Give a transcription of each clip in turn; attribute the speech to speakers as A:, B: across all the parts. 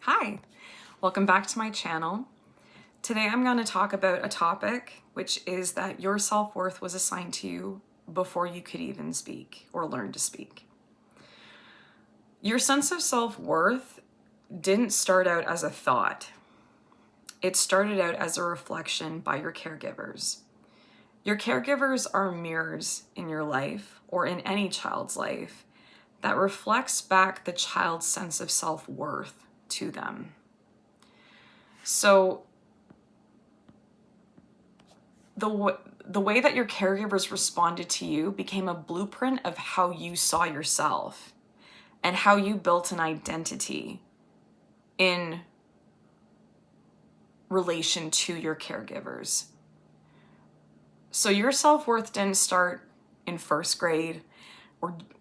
A: Hi, welcome back to my channel. Today I'm going to talk about a topic which is that your self-worth was assigned to you before you could even speak or learn to speak. Your sense of self-worth didn't start out as a thought. It started out as a reflection by your caregivers. Your caregivers are mirrors in your life or in any child's life that reflects back the child's sense of self-worth to them. So the way that your caregivers responded to you became a blueprint of how you saw yourself and how you built an identity in relation to your caregivers. So your self-worth didn't start in first grade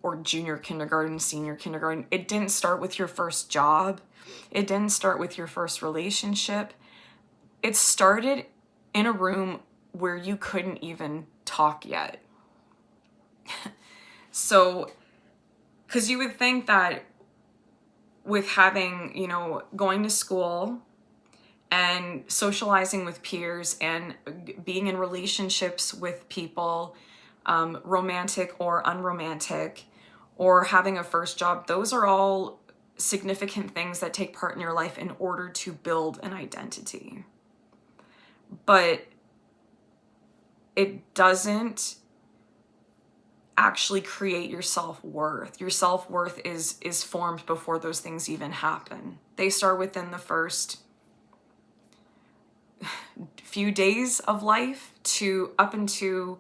A: or junior kindergarten, senior kindergarten. It didn't start with your first job. It didn't start with your first relationship. It started in a room where you couldn't even talk yet. So, because you would think that with having, going to school and socializing with peers and being in relationships with people, romantic or unromantic, or having a first job, those are all significant things that take part in your life in order to build an identity. But it doesn't actually create your self-worth. Your self-worth is formed before those things even happen. They start within the first few days of life to up into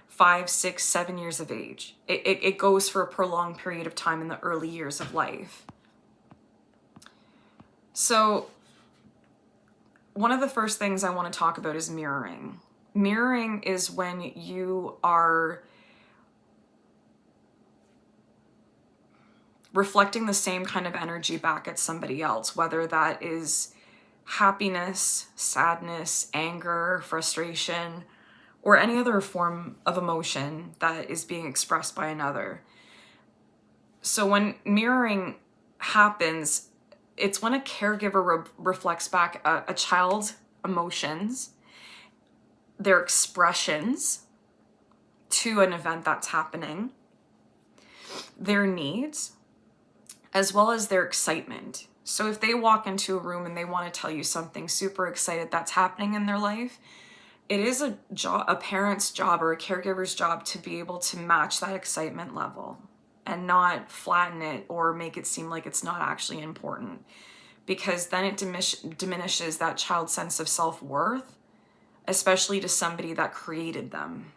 A: 5, 6, 7 years of age. It goes for a prolonged period of time in the early years of life. So one of the first things I want to talk about is mirroring. Mirroring is when you are reflecting the same kind of energy back at somebody else, whether that is happiness, sadness, anger, frustration, or any other form of emotion that is being expressed by another. So when mirroring happens, it's when a caregiver reflects back a child's emotions, their expressions to an event that's happening, their needs, as well as their excitement. So if they walk into a room and they want to tell you something super excited that's happening in their life, it is a parent's job or a caregiver's job to be able to match that excitement level and not flatten it or make it seem like it's not actually important, because then it diminishes that child's sense of self-worth, especially to somebody that created them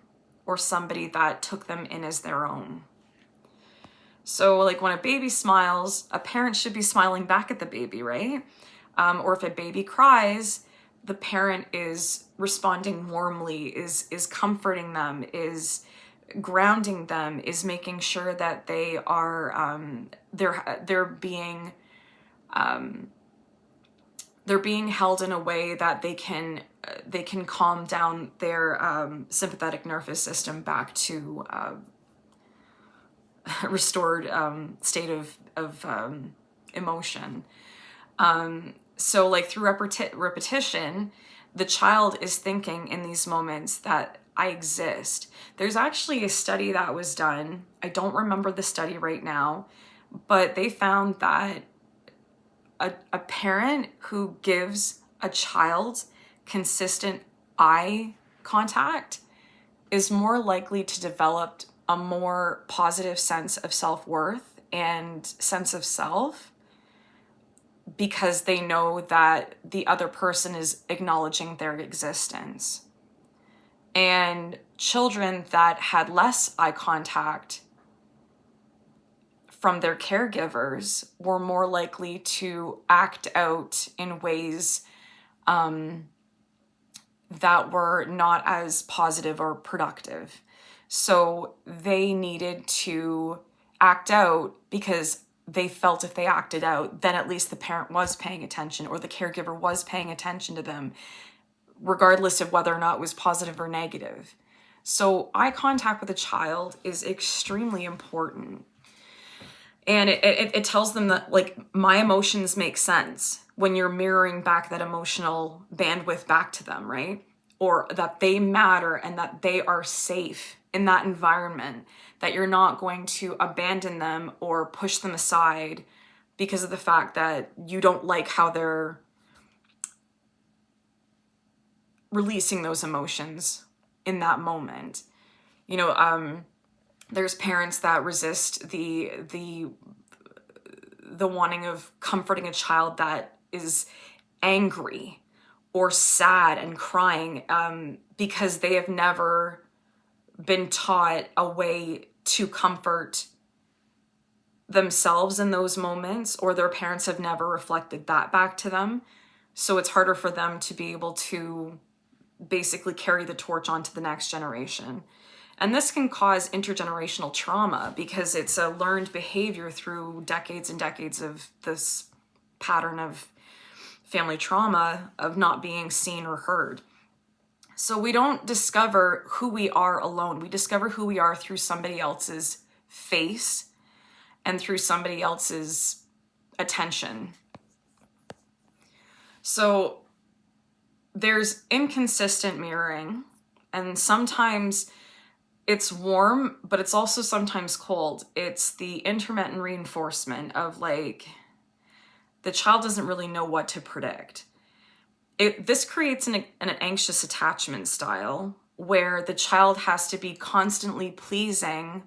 A: or somebody that took them in as their own. So like when a baby smiles, a parent should be smiling back at the baby, right? Or if a baby cries, the parent is responding warmly, is comforting them, is grounding them, is making sure that they are they're being held in a way that they can calm down their sympathetic nervous system back to restored state of emotion. So like through repetition, the child is thinking in these moments that I exist. There's actually a study that was done. I don't remember the study right now, but they found that a parent who gives a child consistent eye contact is more likely to develop a more positive sense of self-worth and sense of self, because they know that the other person is acknowledging their existence. And children that had less eye contact from their caregivers were more likely to act out in ways that were not as positive or productive. So they needed to act out because they felt if they acted out, then at least the parent was paying attention or the caregiver was paying attention to them, regardless of whether or not it was positive or negative. So eye contact with a child is extremely important. And it tells them that, like, my emotions make sense. when you're mirroring back that emotional bandwidth back to them, right? Or that they matter and that they are safe in that environment, that you're not going to abandon them or push them aside because of the fact that you don't like how they're releasing those emotions in that moment. There's parents that resist the wanting of comforting a child that is angry or sad and crying, because they have never been taught a way to comfort themselves in those moments, or their parents have never reflected that back to them. So it's harder for them to be able to basically carry the torch on to the next generation. And this can cause intergenerational trauma because it's a learned behavior through decades and decades of this pattern of family trauma of not being seen or heard. So we don't discover who we are alone. We discover who we are through somebody else's face and through somebody else's attention. So there's inconsistent mirroring, and sometimes it's warm, but it's also sometimes cold. It's the intermittent reinforcement of like, the child doesn't really know what to predict. This creates an anxious attachment style where the child has to be constantly pleasing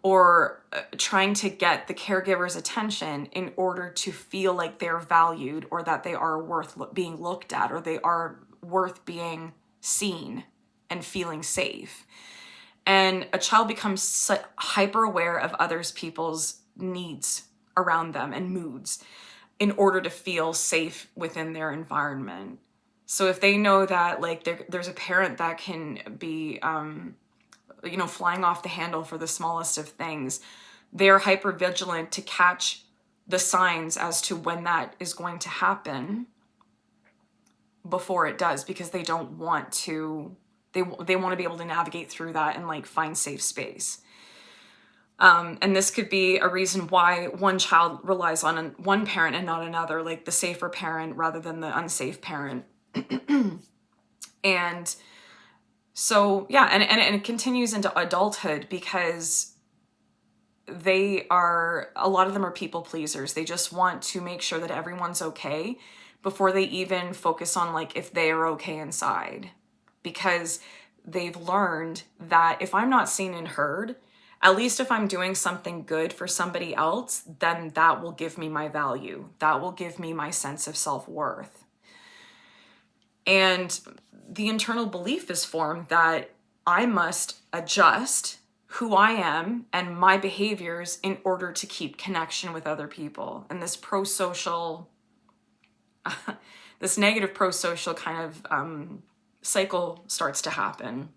A: or trying to get the caregiver's attention in order to feel like they're valued, or that they are worth being looked at, or they are worth being seen and feeling safe. And a child becomes hyper aware of others people's needs around them and moods in order to feel safe within their environment. So if they know that like there's a parent that can be flying off the handle for the smallest of things, they're hyper vigilant to catch the signs as to when that is going to happen before it does, because they don't want to, they want to be able to navigate through that and like find safe space. And this could be a reason why one child relies on one parent and not another, like the safer parent rather than the unsafe parent. And so, yeah, and it continues into adulthood because a lot of them are people pleasers. They just want to make sure that everyone's okay before they even focus on like if they are okay inside, because they've learned that if I'm not seen and heard, at least if I'm doing something good for somebody else, then that will give me my value. That will give me my sense of self-worth. And the internal belief is formed that I must adjust who I am and my behaviors in order to keep connection with other people. And this pro-social, this negative pro-social kind of cycle starts to happen.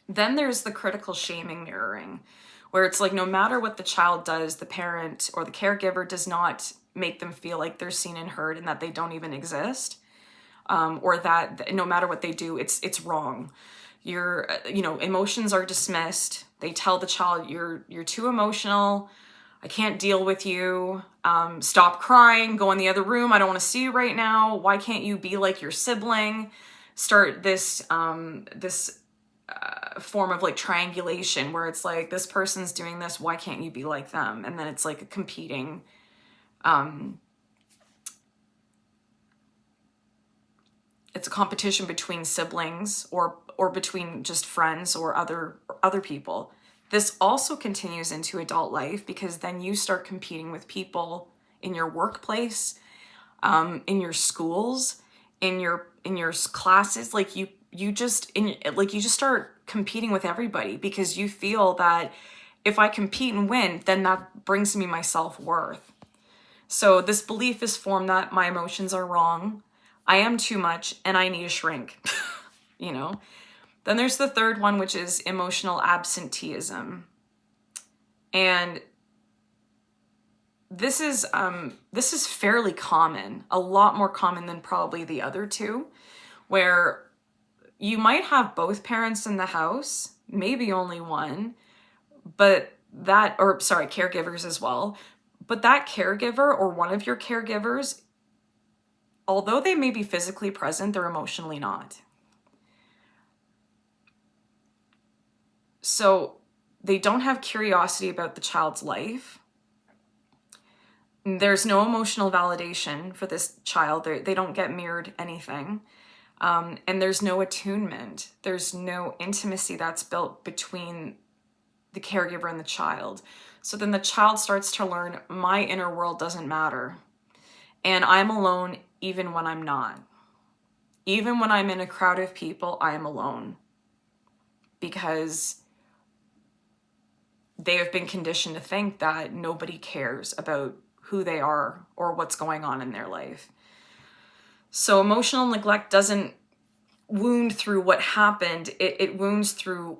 A: Then there's the critical shaming mirroring, where it's like no matter what the child does, the parent or the caregiver does not make them feel like they're seen and heard and that they don't even exist. Or that no matter what they do, it's wrong. Emotions are dismissed. They tell the child, you're too emotional. I can't deal with you. Stop crying. Go in the other room. I don't want to see you right now. Why can't you be like your sibling? Start this form of like triangulation where it's like, this person's doing this. Why can't you be like them? And then it's like a competing, it's a competition between siblings or between just friends or other people. This also continues into adult life because then you start competing with people in your workplace, in your schools, in your classes. Like you just start competing with everybody because you feel that if I compete and win, then that brings me my self-worth. So this belief is formed that my emotions are wrong, I am too much, and I need to shrink, Then there's the third one, which is emotional absenteeism. And this is fairly common, a lot more common than probably the other two, where you might have both parents in the house, maybe only one, caregivers as well. But that caregiver or one of your caregivers although they may be physically present, they're emotionally not. So they don't have curiosity about the child's life. There's no emotional validation for this child. They don't get mirrored anything. And there's no attunement. There's no intimacy that's built between the caregiver and the child. So then the child starts to learn, my inner world doesn't matter. And I'm alone even when I'm not. Even when I'm in a crowd of people, I am alone. Because they have been conditioned to think that nobody cares about who they are or what's going on in their life. So emotional neglect doesn't wound through what happened, it wounds through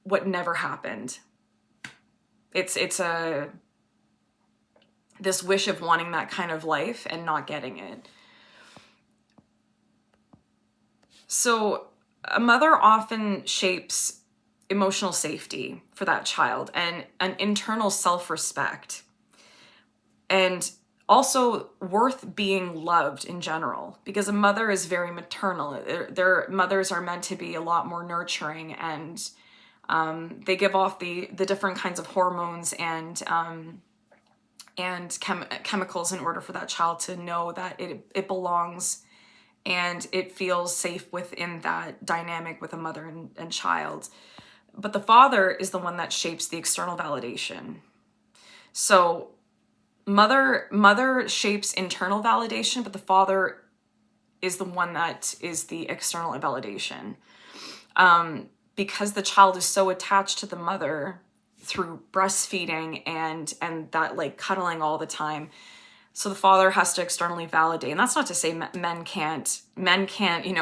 A: what never happened. It's this wish of wanting that kind of life and not getting it. So a mother often shapes emotional safety for that child and an internal self-respect, and also worth being loved in general, because a mother is very maternal. Their mothers are meant to be a lot more nurturing, and they give off the different kinds of hormones and chemicals in order for that child to know that it belongs and it feels safe within that dynamic with a mother and child. But the father is the one that shapes the external validation. So mother shapes internal validation, but the father is the one that is the external validation. Because the child is so attached to the mother through breastfeeding and that like cuddling all the time. So the father has to externally validate. And that's not to say men can't,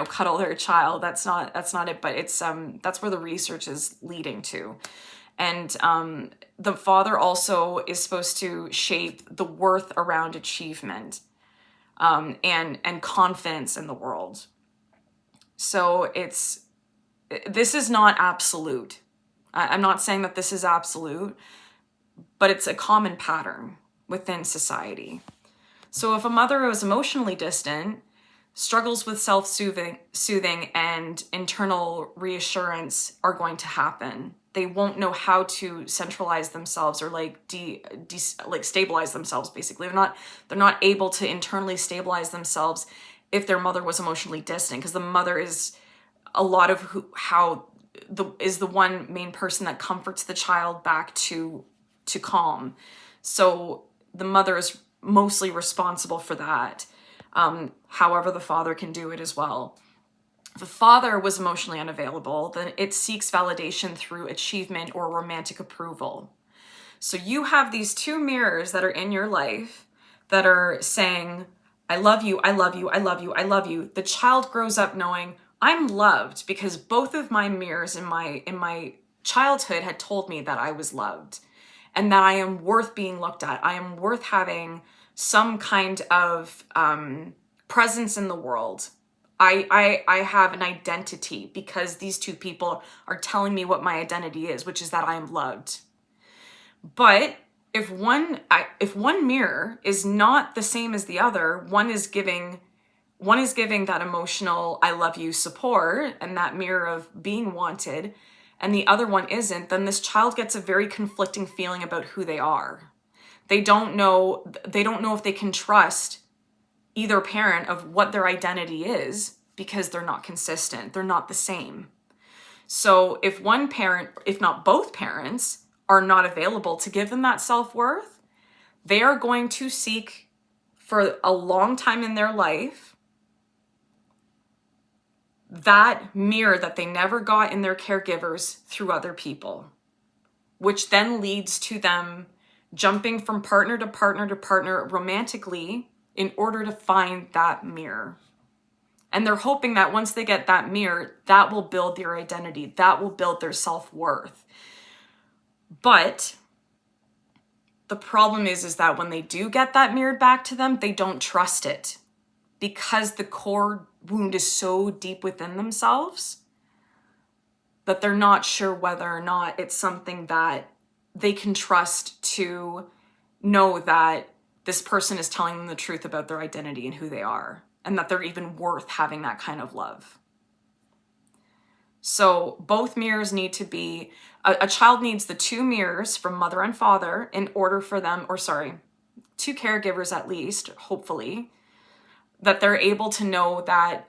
A: cuddle their child. That's not it, but it's, that's where the research is leading to. And the father also is supposed to shape the worth around achievement, and confidence in the world. So this is not absolute. I'm not saying that this is absolute, but it's a common pattern within society. So if a mother is emotionally distant, struggles with self-soothing and internal reassurance are going to happen. They won't know how to centralize themselves or like stabilize themselves. Basically, they're not able to internally stabilize themselves if their mother was emotionally distant, because the mother is a lot of the one main person that comforts the child back to calm. So the mother is mostly responsible for that. However, the father can do it as well. If the father was emotionally unavailable, then it seeks validation through achievement or romantic approval. So you have these two mirrors that are in your life that are saying, I love you, I love you, I love you, I love you. The child grows up knowing, I'm loved because both of my mirrors in my childhood had told me that I was loved and that I am worth being looked at. I am worth having some kind of presence in the world. I have an identity because these two people are telling me what my identity is, which is that I am loved. But if one mirror is not the same as the other, one is giving that emotional I love you support and that mirror of being wanted, and the other one isn't, then this child gets a very conflicting feeling about who they are. They don't know if they can trust either parent of what their identity is because they're not consistent. They're not the same. So if one parent, if not both parents, are not available to give them that self-worth, they are going to seek for a long time in their life that mirror that they never got in their caregivers through other people, which then leads to them jumping from partner to partner to partner romantically in order to find that mirror. And they're hoping that once they get that mirror, that will build their identity, that will build their self-worth. But the problem is that when they do get that mirrored back to them, they don't trust it because the core wound is so deep within themselves that they're not sure whether or not it's something that they can trust to know that this person is telling them the truth about their identity and who they are. and that they're even worth having that kind of love. So both mirrors need to be, a child needs the two mirrors from mother and father in order for them, or sorry, two caregivers at least, hopefully, that they're able to know that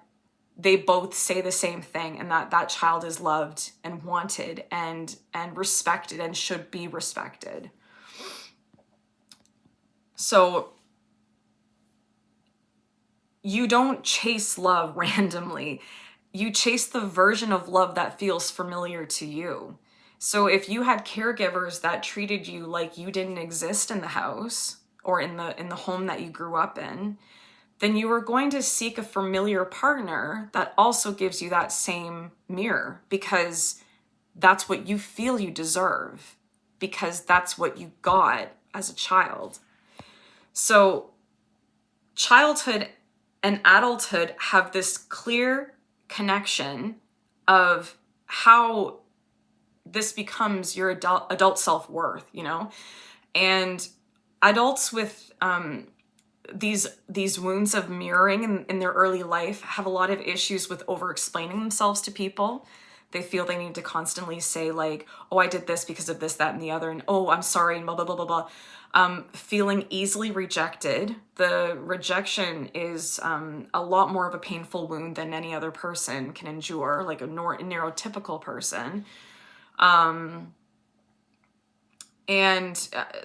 A: they both say the same thing and that that child is loved and wanted and respected and should be respected. So you don't chase love randomly. You chase the version of love that feels familiar to you. So if you had caregivers that treated you like you didn't exist in the house or in the home that you grew up in, then you are going to seek a familiar partner that also gives you that same mirror, because that's what you feel you deserve, because that's what you got as a child. So childhood and adulthood have this clear connection of how this becomes your adult self-worth, you know? And adults with these wounds of mirroring in their early life have a lot of issues with over-explaining themselves to people. They feel they need to constantly say like, oh, I did this because of this, that, and the other, and oh, I'm sorry, and blah, blah, blah, blah, blah. Feeling easily rejected. The rejection is a lot more of a painful wound than any other person can endure, like a neurotypical person. And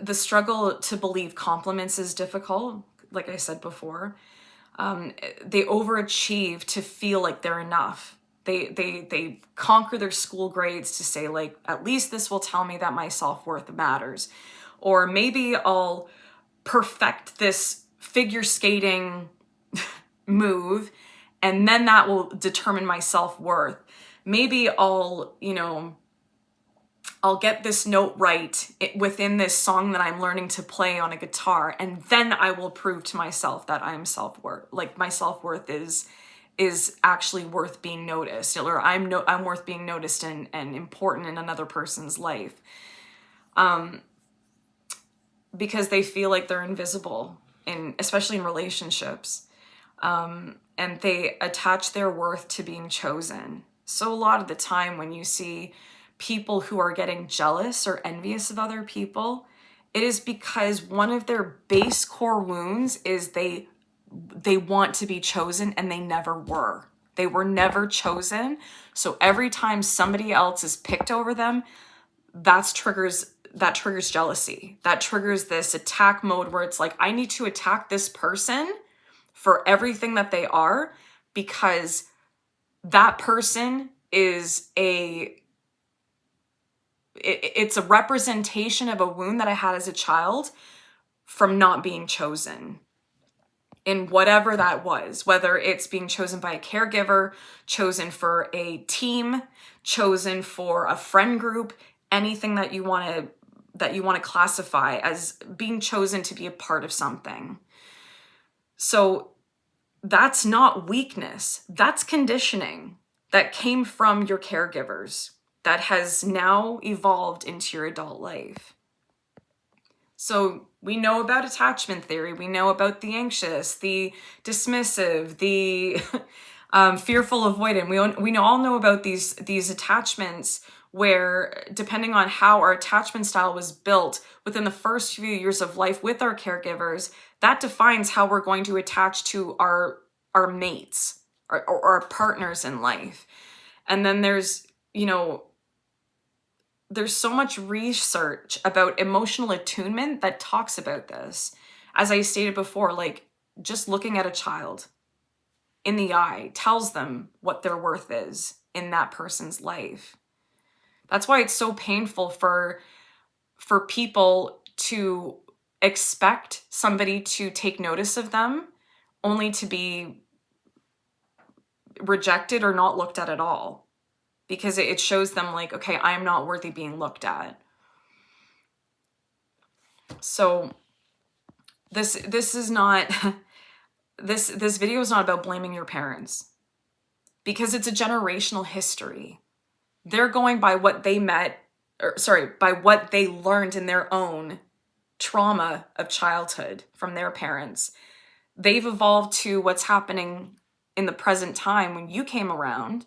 A: the struggle to believe compliments is difficult. Like I said before, they overachieve to feel like they're enough. They conquer their school grades to say like, at least this will tell me that my self-worth matters. Or maybe I'll perfect this figure skating move and then that will determine my self-worth. Maybe I'll get this note right within this song that I'm learning to play on a guitar, and then I will prove to myself that I'm self-worth. Like my self-worth is actually worth being noticed, or I'm worth being noticed and important in another person's life. Because they feel like they're invisible, especially in relationships. And they attach their worth to being chosen. So a lot of the time when you see people who are getting jealous or envious of other people, it is because one of their base core wounds is they want to be chosen and they never were. They were never chosen. So every time somebody else is picked over them, that triggers jealousy. That triggers this attack mode where it's like, I need to attack this person for everything that they are, because that person is it's a representation of a wound that I had as a child from not being chosen in whatever that was, whether it's being chosen by a caregiver, chosen for a team, chosen for a friend group, anything that you want to classify as being chosen to be a part of something. So that's not weakness. That's conditioning that came from your caregivers that has now evolved into your adult life. So we know about attachment theory. We know about the anxious, the dismissive, the fearful avoidant. We all know about these attachments where, depending on how our attachment style was built within the first few years of life with our caregivers, that defines how we're going to attach to our mates or our partners in life. And then there's so much research about emotional attunement that talks about this. As I stated before, like just looking at a child in the eye tells them what their worth is in that person's life. That's why it's so painful for people to expect somebody to take notice of them only to be rejected or not looked at all. Because it shows them like, okay, I am not worthy being looked at. So this is not, this video is not about blaming your parents, because it's a generational history. They're going by what they by what they learned in their own trauma of childhood from their parents. they've evolved to what's happening in the present time when you came around.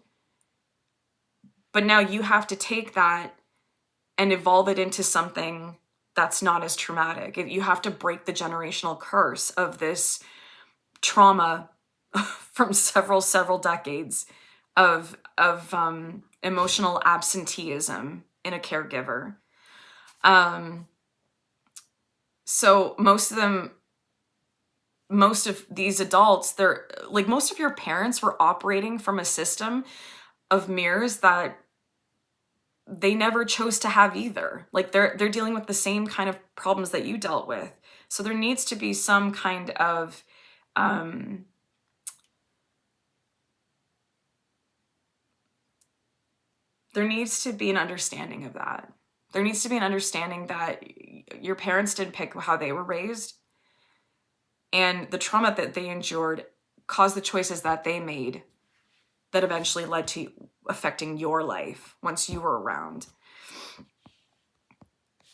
A: But now you have to take that and evolve it into something that's not as traumatic. You have to break the generational curse of this trauma from several decades of emotional absenteeism in a caregiver. So most of these adults, they're like, most of your parents were operating from a system of mirrors that they never chose to have either. Like they're dealing with the same kind of problems that you dealt with. So there needs to be some kind of there needs to be an understanding of that. There needs to be an understanding that your parents didn't pick how they were raised, and the trauma that they endured caused the choices that they made that eventually led to affecting your life once you were around.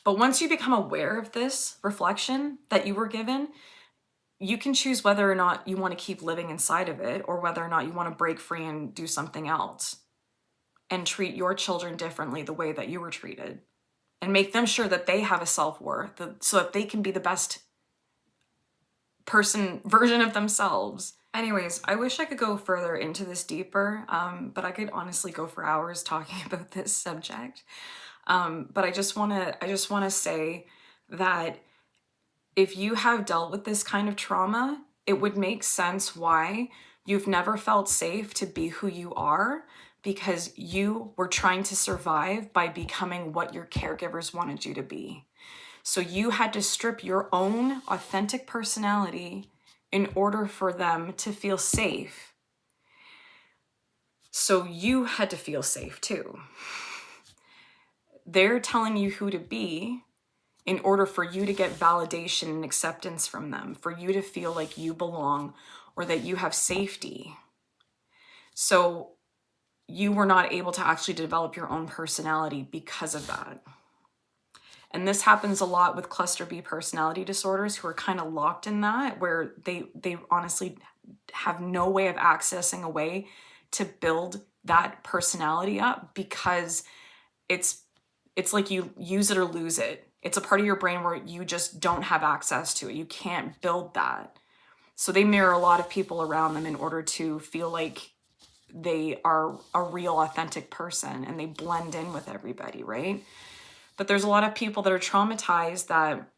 A: But once you become aware of this reflection that you were given, you can choose whether or not you want to keep living inside of it, or whether or not you want to break free and do something else and treat your children differently the way that you were treated, and make them sure that they have a self-worth so that they can be the best version of themselves. Anyways, I wish I could go further into this deeper, but I could honestly go for hours talking about this subject. But I just want to say that if you have dealt with this kind of trauma, it would make sense why you've never felt safe to be who you are, because you were trying to survive by becoming what your caregivers wanted you to be. So you had to strip your own authentic personality in order for them to feel safe. So you had to feel safe too. They're telling you who to be in order for you to get validation and acceptance from them, for you to feel like you belong or that you have safety. So you were not able to actually develop your own personality because of that. And this happens a lot with cluster B personality disorders, who are kind of locked in that, where they honestly have no way of accessing a way to build that personality up, because it's like you use it or lose it. It's a part of your brain where you just don't have access to it. You can't build that. So they mirror a lot of people around them in order to feel like they are a real authentic person, and they blend in with everybody, right? But there's a lot of people that are traumatized that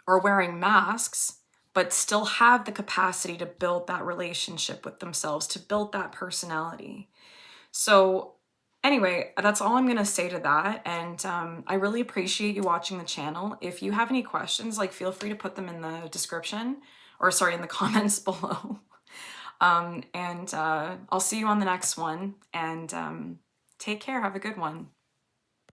A: are wearing masks, but still have the capacity to build that relationship with themselves, to build that personality. So anyway, that's all I'm going to say to that. And I really appreciate you watching the channel. If you have any questions, like, feel free to put them in the description, or sorry, in the comments below. And I'll see you on the next one, and take care. Have a good one.